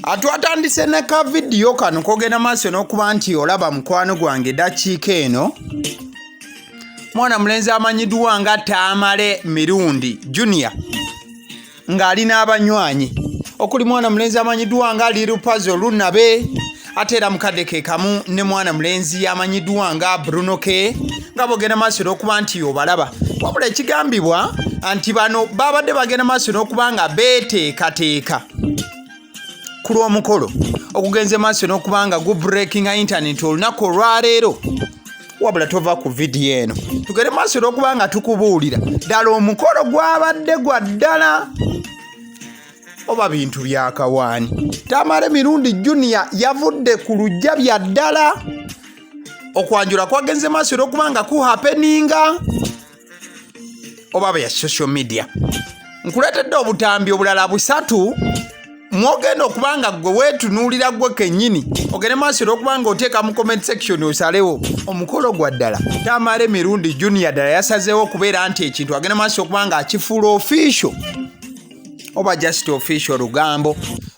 Atwatandise ne ka video kano kogenda maaso n'okuba nti olaba mukwano gwange dakiika eno. Mwana mulenzi amanyiddwa nga Tamale Mirundi Junior ng'ali n'abanywanyi okuli mwana mulenzi amanyiddwa nga Lirupazo Lunabe ate era mukadde ke kamu ne mwana mulenzi amanyiddwa nga Bruno K nga bogenda maaso n'okuba nti obalaba. Wabula ekigambibwa nti bano babadde bagenda maaso n'okuba nga beeteekateeka ku lw'omukolo okugenze maaso n'okuba nga breaking internet olunaku olwaleero. Wabula tova ku vidiyo eno tugende maaso n'okuba nga tukubuulira ddala omukolo gwabadde gwa ddala oba bintu byakawaani. Tamale Mirundi Junior yavudde ku lujja bya ddala okwanjula kwagenze maaso n'okuba nga kuhapeninga oba bya social media. Nkuleetedde obutambi obulala busatu mwogenda okuba nga gwe weetunuulira gwe kennyini ogende maaso n'okuba nga oteeka mu comment section osalewo omukolo gwa ddala. Tamale Mirundi Junior ddala yasazeewo okubeera nti ekintu agenda maaso okuba nga akifuula official oba just official lugambo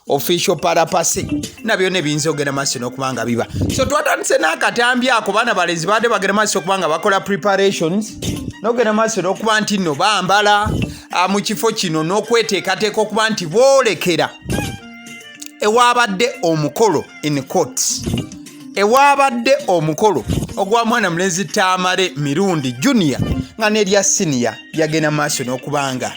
official parapase nabyo ne biyinza ogenda maaso n'okuba nga biba. So twatandise n'akatambi ako baana balezi badde bagenda maaso okuba nga bakola preparations n'ogenda maaso n'okuba nti nno bambala mu kifo kino n'okweteekateeka okuba nti boolekera ewaabadde omukolo in court, ewaabadde omukolo ogwa mwana mulenzi Tamale Mirundi Junior nga n'erya senior yagenda maaso n'okuba nga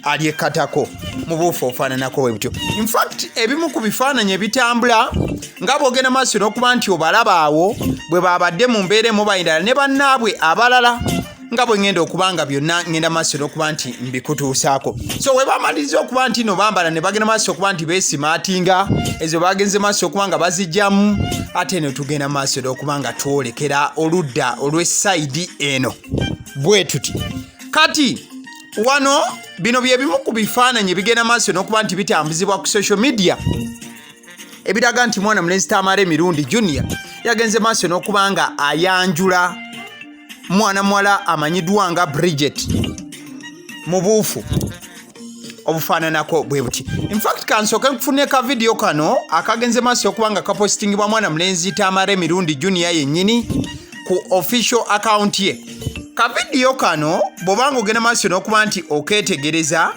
alyekatako mu buufu ofaananako bwe butyo. In fact ebimu ku bifaananyi ebitambula nga bwogenda maaso n'okuba nti obalaba awo bwe babadde mu mbeera emubayindala ne bannaabwe abalala nga bwe ngenda okuba nga byonna ngenda maaso n'okuba nti mbikutuusaako. So we bamaliriza okuba nti no bambala ne bagenda maaso okuba nti beesimaatinga ezo bagenze maaso okuba nga bazijjamu ate ne tugenda maaso n'okuba nga twolekera oludda olw'essayidi eno bwe tuti. Kati wano bino bye bimu ku bifaananyi bigenda maaso n'okuba nti bitambuzibwa ku social media ebiraga nti mwana mulenzi Tamale Mirundi Junior yagenze maaso n'okuba nga ayanjula mwana muwala amanyiddwa nga Bridget mu buufu obufaananako bwe buti. In fact kansooke nkufune ka video kano akagenze maaso okuba nga kapostingibwa mwana mulenzi Tamale Mirundi Junior yennyini ku official account ye. Ka video kano bw'obanga ogenda maaso n'okuba nti okeetegereza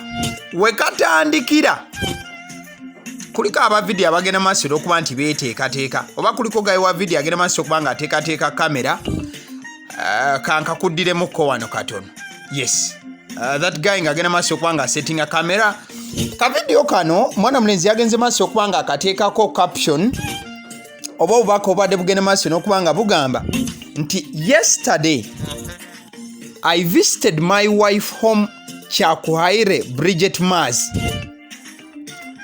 we katandikira kuliko aba video abagenda maaso n'okuba nti beeteekateeka oba kuliko gayi wa video agenda maaso okuba nga ateekateeka kamera kankakuddiremukko wano katono. Yes, that guy ng'agenda maaso okuba nga asettinga kamera. Ka video kano mwana mulenzi yagenze maaso okuba nga akateekako caption oba obubaka obadde bugenda maaso n'okuba nga bugamba nti yesterday I visited my wife home Kyakuhaire Bridget Maz.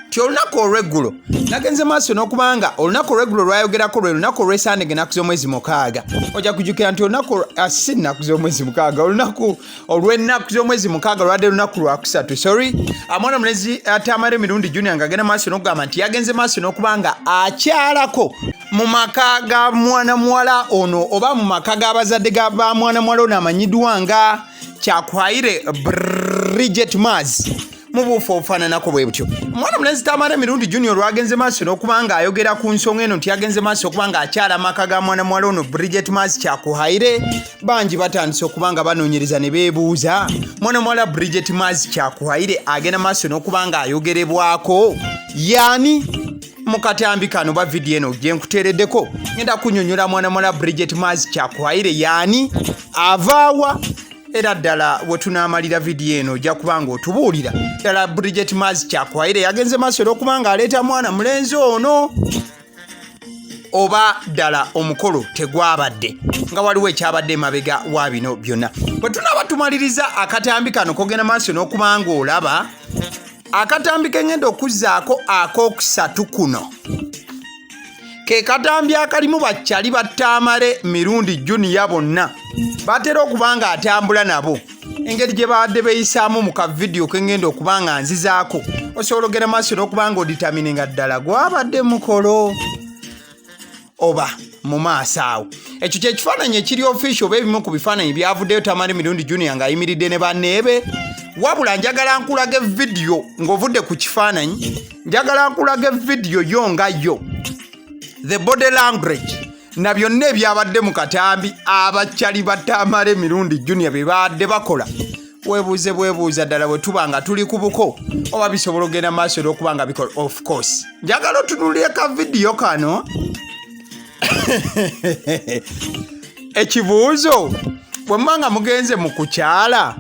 Ti olunaku olw'eggulo nagenze maaso n'okuba nga olunaku olw'eggulo lwayogerako lwe lunaku olw'esande ennaku z'omwezi mukaaga. Ojja kujjukira nti olunaku si ennaku z'omwezi mukaaga, olunaku olw'ennaku z'omwezi mukaaga lwadde lunaku lwakusatu. Sorry, mwana mulenzi Tamale Mirundi Junior ng'agenda maaso n'okugamba nti yagenze maaso n'okuba nga akyalako mu maka ga mwana muwala ono oba mu maka g'abazadde ba mwana muwala ono amanyiddwa nga Kyakuhaire Bridget Maz mu buufu obufaananako bwe butyo. Mwana mulenzi Tamale Mirundi Junior lwagenze maaso n'okuba nga ayogera ku nsonga eno nti yagenze maaso okuba nga akyala amaka ga mwana muwala ono Bridget Maz Kyakuhaire. Bangi batandise okuba nga banoonyereza ne beebuuza mwana muwala Bridget Maz Kyakuhaire agenda maaso n'okuba nga ayogerebwako yaani mu katambi kano ba vidiyo eno gye nkuteereddeko ngenda kunnyonnyola mwana muwala Bridget Maz Kyakuhaire yaani avaawa. Era ddala bwe tunaamalira vidiyo eno ojja kuba nga otubuulira ddala Bridget Maz Kyakuhaire yagenze maaso n'okuba nga aleeta mwana mulenzi ono oba ddala omukolo tegwabadde nga waliwo ekyabadde emabega wa bino byonna. Bwe tunaaba tumaliriza akatambi kano kogenda maaso n'okuba nga olaba akatambi kengenda okuzzaako akookusatu kuno ke katambi akalimu bakyali ba Tamale Mirundi Junior bonna batera okuba nga atambula nabo engeri gye babadde beeyisaamu mu ka video kengenda okuba nga nzizaako osobola ogenda maaso n'okuba nga oditamine nga ddala gwabadde mukolo oba mu maaso awo. Ekyo kyekifaananyi ekiri official oba ebimu ku bifaananyi byavuddeyo Tamale Mirundi Junior ng'ayimiridde ne banneebe wabula njagala nkulage video ng'ovudde ku kifaananyi, njagala nkulage video yo nga yo, the body language na byonna ebyabadde mu katambi abakyali ba Tamale Mirundi Junior be badde bakola. Bwebuuza ddala bwe tuba nga tuli ku buko oba bisobola ogenda maaso olw'okuba nga bikola. Of course njagala otunuulire ka video kano. Ekibuuzo, bwe muba nga mugenze mu kukyala,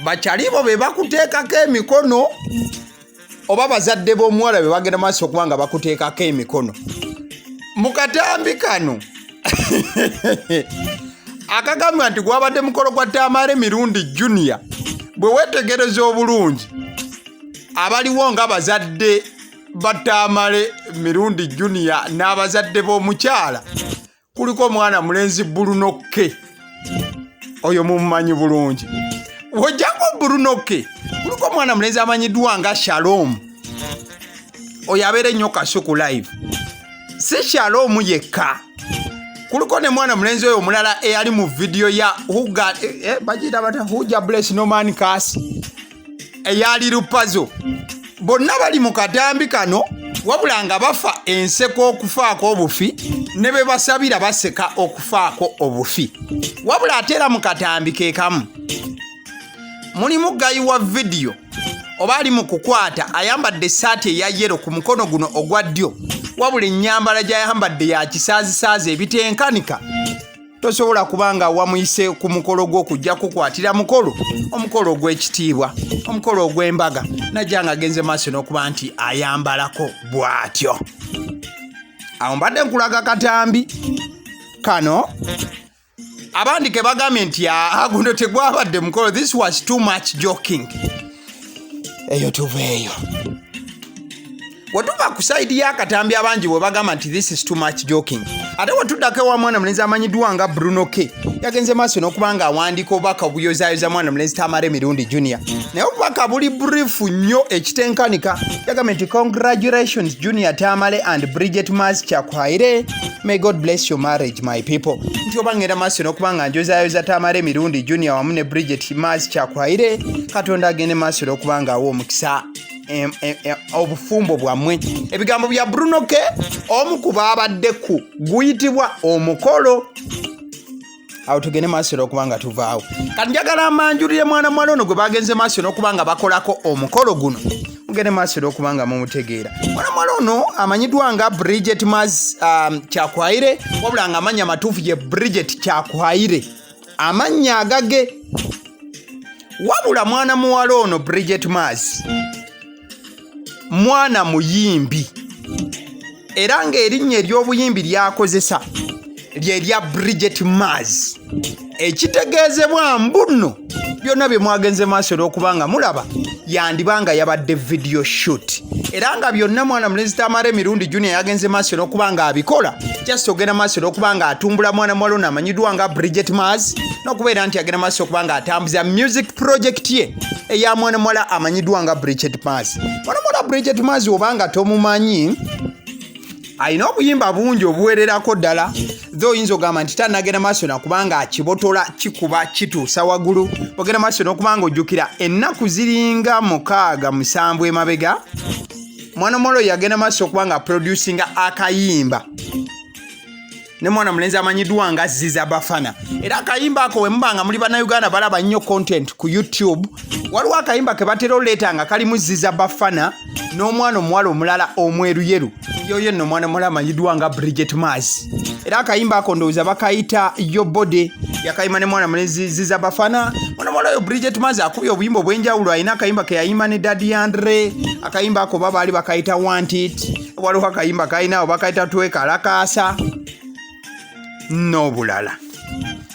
bakyali bo be bakuteekako emikono oba bazadde b'omuwala be bagenda maaso okuba nga bakuteekako emikono mu katambi kano? Akagambwa nti gwabadde mukolo gwa Tamale Mirundi Junior, bwe weetegereza obulungi abaliwo nga bazadde ba Tamale Mirundi Junior n'abazadde b'omukyala, kuliko omwana mulenzi Bulunokke, oyo mumumanyi bulungi. Wojjako Bulunokke, kuliko omwana mulenzi amanyiddwa nga Shalom, oyo abeera ennyo Kasuku live. Si Shalom yekka, kuliko ne mwana mulenzi oyo omulala eyali mu video ya bagira bata Huja Bless No Man Curse eyali lupazo. Bonna bali mu katambi kano, wabula nga bafa enseko okufaako obufi, ne be basabira baseka okufaako obufi. Wabula ate era mu katambi ke kamu mulimu gayi wa video oba ali mu kukwata ayambadde essaati eya yero ku mukono guno ogwa ddyo, wabula ennyambala gy'ayambadde ya kisaazisaazi ebitenkanika. Tosobola kubanga wamuyise ku mukolo gw'okujja kukwatira mukolo, omukolo ogw'ekitiibwa, omukolo ogw'embaga, najja nga agenze maaso n'okuba nti ayambalako bw'atyo. Awo mbadde nkulaga katambi kano, abandi ke bagambye nti guno tegwabadde mukolo, this was too much joking. Eyo tuveeyo. Watuba ku side ya katambi abangi bwe bagamba nti this is too much joking. Ate watuddako ewa mwana mulenzi amanyiddwa nga Bulunokke, yagenze maaso n'okuba nga awandiika obubaka obuyozaayoza mwana mulenzi Tamale Mirundi Junior. Naye obubaka buli brief nnyo ekitenkanika. Yagambye nti congratulations Junior Tamale and Bridget Maz Kyakwaire. May God bless your marriage my people. Nti oba ngenda maaso n'okuba nga njozaayoza Tamale Mirundi Junior wamu ne Bridget Maz Kyakwaire, Katonda agende maaso n'okuba nga awa omukisa obufumbo bwammwe. Ebigambo bya Bulunokke omu ku baabadde ku guyitibwa omukolo. Awo tugende maaso n'okuba nga tuvaawo. Kati njagala mmanjulire mwana muwala ono gwe bagenze maaso n'okuba nga bakolako omukolo guno, mugende maaso n'okuba nga mumutegeera. Mwana muwala ono amanyiddwa nga Bridget Maz Kyakwaire, wabula nga amannya matuufu ye Bridget Kyakwaire, amannya agage. Wabula mwana muwala ono Bridget Maz mwana muyimbi, era ng'erinnya ery'obuyimbi lyakozesa lye lya Bridget Maz. Ekitegeezebwa mbuno byonna bye mwagenze maaso n'okuba nga mulaba yandibanga yabadde video shoot, era nga byonna mwana mulenzi Tamale Mirundi Junior yagenze maaso n'okuba nga abikola just ogenda maaso n'okuba nga atumbula mwana muwala ono amanyiddwa nga Bridget Maz, n'okubeera nti agenda maaso okuba nga atambuza music project ye eya mwana muwala amanyiddwa nga Bridget Maz. Mwana muwala Bridget Maz obanga tomumanyi, alina obuyimba bungi obuwererako ddala, tho oyinza ogamba nti tannagenda maaso nakubanga akibotola kikuba kituusa waggulu. Ogenda maaso n'okubanga ojjukira ennaku ziringa 6-7 emabega, mwana muwala oyo yagenda maaso okubanga producinga akayimba ne mwana mulenzi amanyiddwa nga Ziza Bafana. Era akayimba ako we mubanga muli bannayuganda balaba nnyo content ku YouTube, waliwo akayimba ke batera oleeta nga kalimu Ziza Bafana n'omwana omuwala omulala omweruyeru, yoyo nno mwana muwala amanyiddwa nga Bridget Maz. Era akayimba ako ndowooza bakayita Yo Body, yakayimba ne mwana mulenzi Ziza Bafana. Mwana muwala oyo Bridget Maz akubye obuyimba obw'enjawulo, alina akayimba ke yayimba ne Daddy Andre. Akayimba ako babaali bakayita Want It, waliwo akayimba kalinawo bakayita Twekalakaasa n'obulala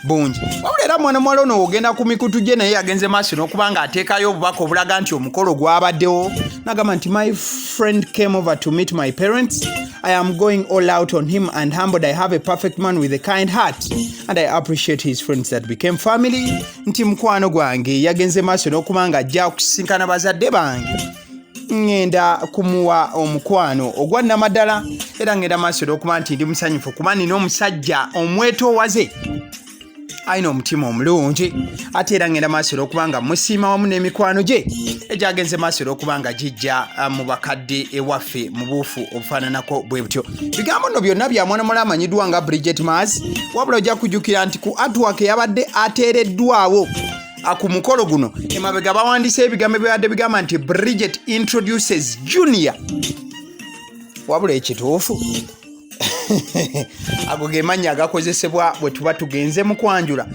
bungi. Wabula era mwana muwala ono ogenda ku mikutu gye naye yagenze maaso n'okuba nga ateekayo obubaka obulaga nti omukolo gwabaddewo. Nagamba nti my friend came over to meet my parents. I am going all out on him and humbled. I have a perfect man with a kind heart and I appreciate his friends that became family. Nti mukwano gwange yagenze maaso n'okuba nga ajja kusinkana bazadde bange, ngenda kumuwa omukwano ogwa namaddala, era ngenda maaso n'okuba nti ndi musanyufu kuba nina omusajja omwetoowaze alina omutima omulungi ate era ngenda maaso olw'okubanga musiima wamu n'emikwano gye egyagenze maaso olw'okubanga gijja mu bakadde ewaffe mu buufu obufaananako bwe butyo. Bigambo nno byonna bya mwana muwala amanyiddwa nga Bridget Mars, wabula ojja kujjukira nti ku artwork yabadde ateereddwawo ku mukolo guno emabega bawandiise ebigambo byabadde bigamba nti Bridget introduces Junior, wabula ekituufu ago ge mannya agakozesebwa bwe tuba tugenze mu kwanjula.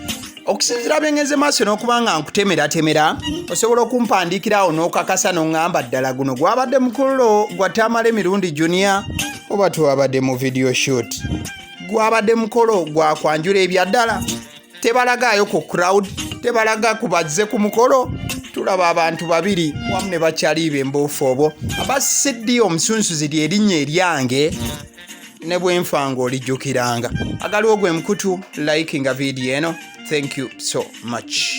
Okusinziira byengenze maaso n'okubanga nkutemeratemera, osobola okumpandiikirawo n'okakasa n'oŋŋamba ddala guno gwabadde mukolo gwa Tamale Mirundi Junior oba twabadde mu video shoot, gwabadde mukolo gwa kwanjula ebya ddala. Tebalagaayo ku crowd, tebalaga kubazze ku mukolo. Tulaba abantu babiri wamu ne bakyaliiba emboofu obwo abassiddi omusunsuzi ly'erinnya eryange ne bwenfa ng'olijjukiranga. Agaliwo gwe mukutu, likinga video eno. Thank you so much.